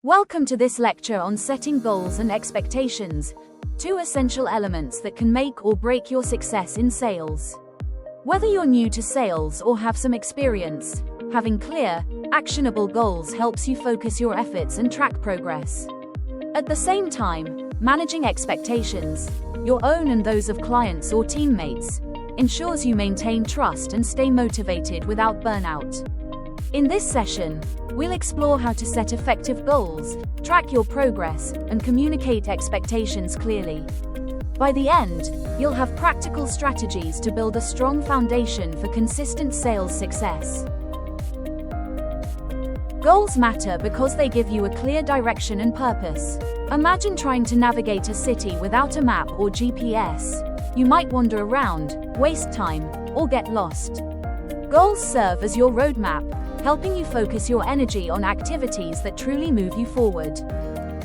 Welcome to this lecture on setting goals and expectations, two essential elements that can make or break your success in sales. Whether you're new to sales or have some experience, having clear, actionable goals helps you focus your efforts and track progress. At the same time, managing expectations, your own and those of clients or teammates, ensures you maintain trust and stay motivated without burnout. In this session, we'll explore how to set effective goals, track your progress, and communicate expectations clearly. By the end, you'll have practical strategies to build a strong foundation for consistent sales success. Goals matter because they give you a clear direction and purpose. Imagine trying to navigate a city without a map or GPS. You might wander around, waste time, or get lost. Goals serve as your roadmap, helping you focus your energy on activities that truly move you forward.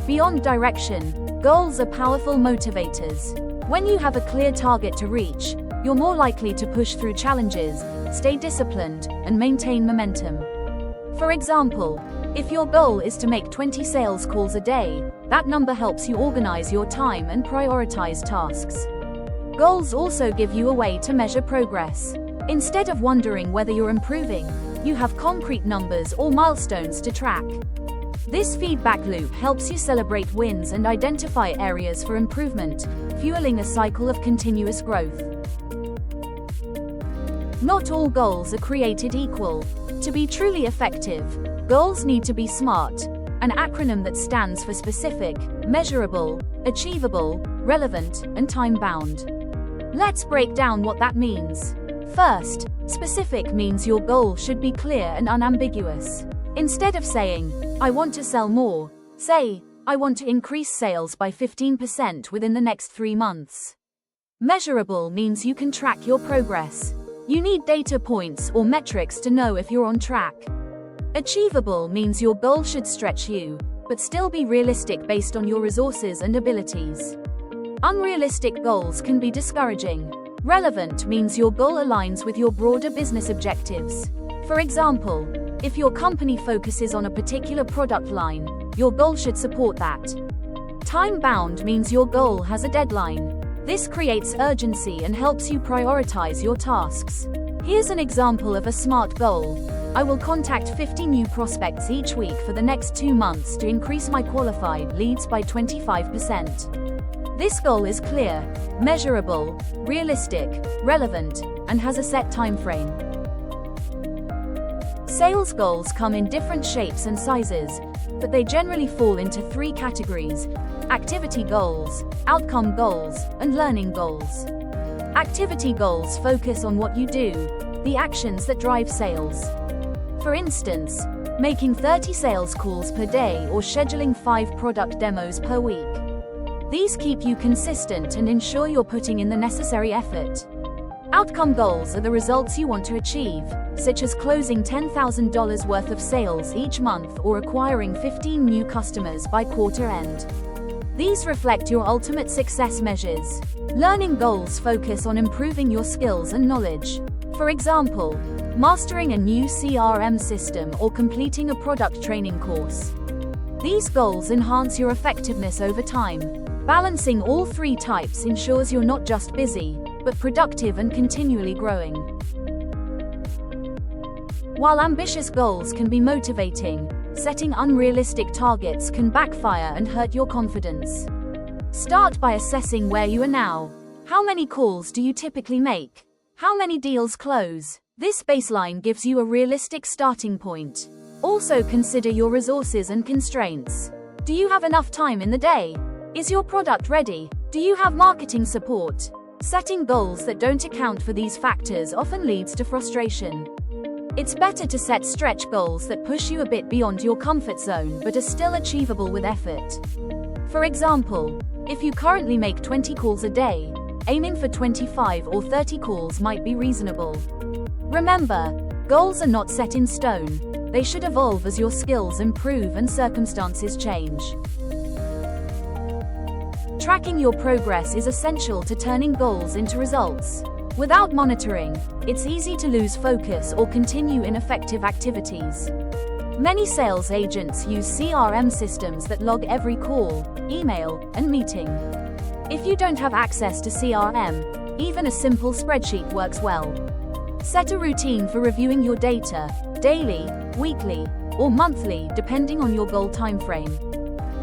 Beyond direction, goals are powerful motivators. When you have a clear target to reach, you're more likely to push through challenges, stay disciplined, and maintain momentum. For example, if your goal is to make 20 sales calls a day, that number helps you organize your time and prioritize tasks. Goals also give you a way to measure progress. Instead of wondering whether you're improving, you have concrete numbers or milestones to track. This feedback loop helps you celebrate wins and identify areas for improvement, fueling a cycle of continuous growth. Not all goals are created equal. To be truly effective, goals need to be SMART, an acronym that stands for specific, measurable, achievable, relevant, and time-bound. Let's break down what that means. First, specific means your goal should be clear and unambiguous. Instead of saying, "I want to sell more," say, "I want to increase sales by 15% within the next 3 months." Measurable means you can track your progress. You need data points or metrics to know if you're on track. Achievable means your goal should stretch you, but still be realistic based on your resources and abilities. Unrealistic goals can be discouraging. Relevant means your goal aligns with your broader business objectives. For example, if your company focuses on a particular product line, your goal should support that. Time-bound means your goal has a deadline. This creates urgency and helps you prioritize your tasks. Here's an example of a SMART goal. I will contact 50 new prospects each week for the next 2 months to increase my qualified leads by 25%. This goal is clear, measurable, realistic, relevant, and has a set time frame. Sales goals come in different shapes and sizes, but they generally fall into 3 categories: activity goals, outcome goals, and learning goals. Activity goals focus on what you do, the actions that drive sales. For instance, making 30 sales calls per day or scheduling 5 product demos per week. These keep you consistent and ensure you're putting in the necessary effort. Outcome goals are the results you want to achieve, such as closing $10,000 worth of sales each month or acquiring 15 new customers by quarter end. These reflect your ultimate success measures. Learning goals focus on improving your skills and knowledge. For example, mastering a new CRM system or completing a product training course. These goals enhance your effectiveness over time. Balancing all 3 types ensures you're not just busy, but productive and continually growing. While ambitious goals can be motivating, setting unrealistic targets can backfire and hurt your confidence. Start by assessing where you are now. How many calls do you typically make? How many deals close? This baseline gives you a realistic starting point. Also consider your resources and constraints. Do you have enough time in the day? Is your product ready? Do you have marketing support? Setting goals that don't account for these factors often leads to frustration. It's better to set stretch goals that push you a bit beyond your comfort zone but are still achievable with effort. For example, if you currently make 20 calls a day, aiming for 25 or 30 calls might be reasonable. Remember, goals are not set in stone. They should evolve as your skills improve and circumstances change. Tracking your progress is essential to turning goals into results. Without monitoring, it's easy to lose focus or continue ineffective activities. Many sales agents use CRM systems that log every call, email, and meeting. If you don't have access to CRM, even a simple spreadsheet works well. Set a routine for reviewing your data, daily, weekly, or monthly, depending on your goal timeframe.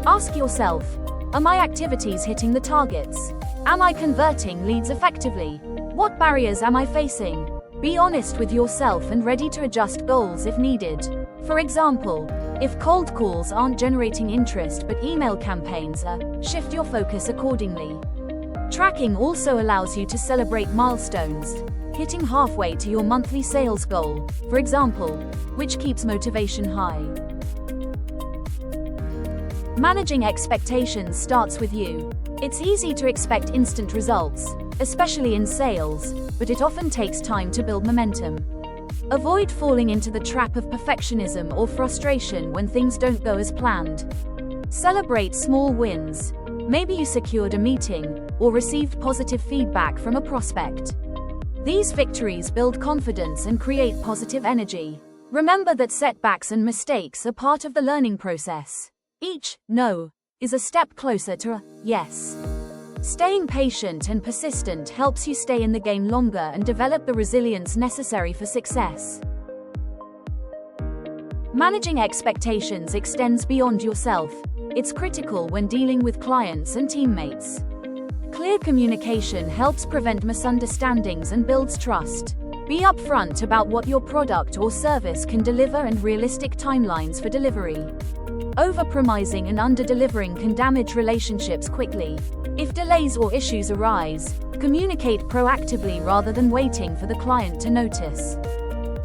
Ask yourself, are my activities hitting the targets? Am I converting leads effectively? What barriers am I facing? Be honest with yourself and ready to adjust goals if needed. For example, if cold calls aren't generating interest but email campaigns are, shift your focus accordingly. Tracking also allows you to celebrate milestones, hitting halfway to your monthly sales goal, for example, which keeps motivation high. Managing expectations starts with you. It's easy to expect instant results, especially in sales, but it often takes time to build momentum. Avoid falling into the trap of perfectionism or frustration when things don't go as planned. Celebrate small wins. Maybe you secured a meeting or received positive feedback from a prospect. These victories build confidence and create positive energy. Remember that setbacks and mistakes are part of the learning process. Each no is a step closer to a yes. Staying patient and persistent helps you stay in the game longer and develop the resilience necessary for success. Managing expectations extends beyond yourself. It's critical when dealing with clients and teammates. Clear communication helps prevent misunderstandings and builds trust. Be upfront about what your product or service can deliver and realistic timelines for delivery. Overpromising and under-delivering can damage relationships quickly. If delays or issues arise, communicate proactively rather than waiting for the client to notice.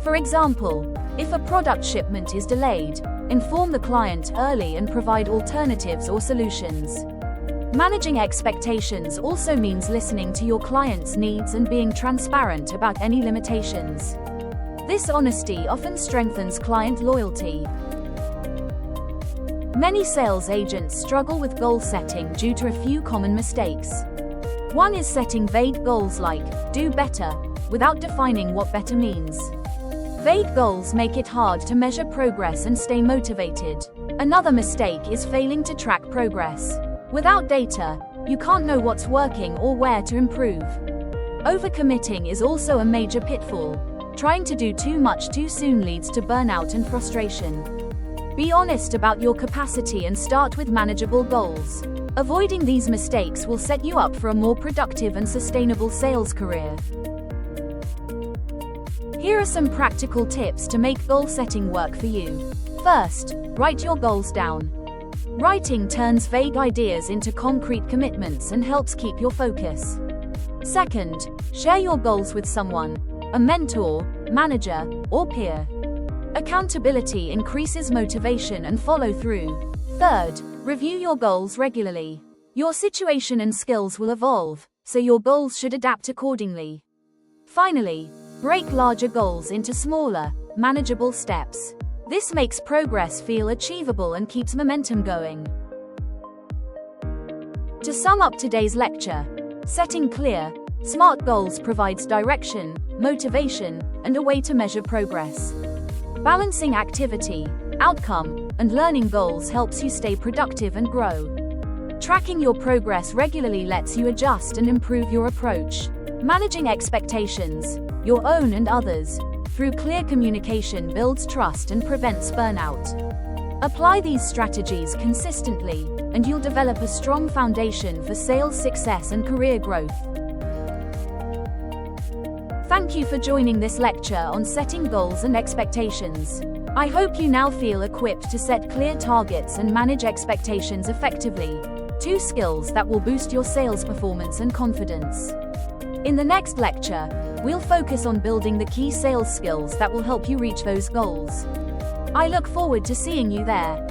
For example, if a product shipment is delayed, inform the client early and provide alternatives or solutions. Managing expectations also means listening to your client's needs and being transparent about any limitations. This honesty often strengthens client loyalty. Many sales agents struggle with goal setting due to a few common mistakes. One is setting vague goals like, do better, without defining what better means. Vague goals make it hard to measure progress and stay motivated. Another mistake is failing to track progress. Without data, you can't know what's working or where to improve. Overcommitting is also a major pitfall. Trying to do too much too soon leads to burnout and frustration. Be honest about your capacity and start with manageable goals. Avoiding these mistakes will set you up for a more productive and sustainable sales career. Here are some practical tips to make goal setting work for you. First, write your goals down. Writing turns vague ideas into concrete commitments and helps keep your focus. Second, share your goals with someone, a mentor, manager, or peer. Accountability increases motivation and follow-through. Third, review your goals regularly. Your situation and skills will evolve, so your goals should adapt accordingly. Finally, break larger goals into smaller, manageable steps. This makes progress feel achievable and keeps momentum going. To sum up today's lecture, setting clear, smart goals provides direction, motivation, and a way to measure progress. Balancing activity, outcome, and learning goals helps you stay productive and grow. Tracking your progress regularly lets you adjust and improve your approach. Managing expectations, your own and others, through clear communication builds trust and prevents burnout. Apply these strategies consistently, and you'll develop a strong foundation for sales success and career growth. Thank you for joining this lecture on setting goals and expectations. I hope you now feel equipped to set clear targets and manage expectations effectively, 2 skills that will boost your sales performance and confidence. In the next lecture, we'll focus on building the key sales skills that will help you reach those goals. I look forward to seeing you there.